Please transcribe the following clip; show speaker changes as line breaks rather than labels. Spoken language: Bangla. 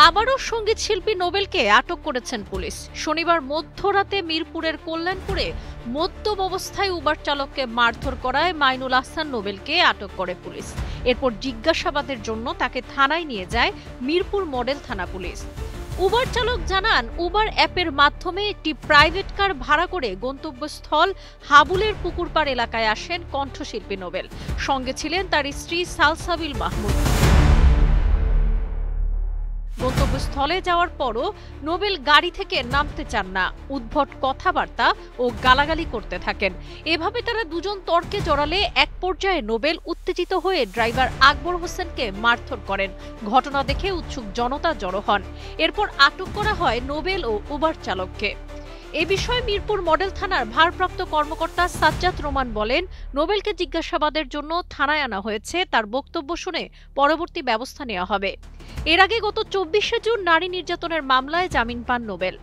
আবারও সঙ্গীত শিল্পী নোবেলকে আটক করেছেন পুলিশ। শনিবার মধ্যরাতে মিরপুরের কল্যাণপুরে মদ্যপ অবস্থায় উবার চালককে মারধর করায় মাইনুল আহসান নোবেলকে আটক করে পুলিশ। এরপর জিজ্ঞাসাবাদের জন্য তাকে থানায় নিয়ে যায় মিরপুর মডেল থানা পুলিশ। উবার চালক জানান, উবার অ্যাপের মাধ্যমে একটি প্রাইভেট কার ভাড়া করে গন্তব্যস্থল হাবুলের পুকুরপাড় এলাকায় আসেন কণ্ঠশিল্পী নোবেল। সঙ্গে ছিলেন তার স্ত্রী সালসাবিল মাহমুদ। গন্তব্যস্থলে যাওয়ার পরও নোবেল গাড়ি থেকে নামতে চান না, উদ্ভট কথাবার্তা ও গালাগালি করতে থাকেন। এভাবে তারা দুজন তর্কে জড়ালে এক পর্যায়ে নোবেল উত্তেজিত হয়ে ড্রাইভার আকবর হোসেনকে মারধর করেন। ঘটনা দেখে উৎসুক জনতা জড়ো হন। এরপর আটক করা হয় নোবেল ও উবার চালককে। এ বিষয়ে মিরপুর মডেল থানার ভারপ্রাপ্ত কর্মকর্তা সাজ্জাদ রোমান বলেন, নোবেলকে জিজ্ঞাসাবাদের জন্য থানায় আনা হয়েছে। তার বক্তব্য শুনে পরবর্তী ব্যবস্থা নেওয়া হবে। এর আগে গত 24শে জুন নারী নির্যাতনের মামলায় জামিন পান নোবেল।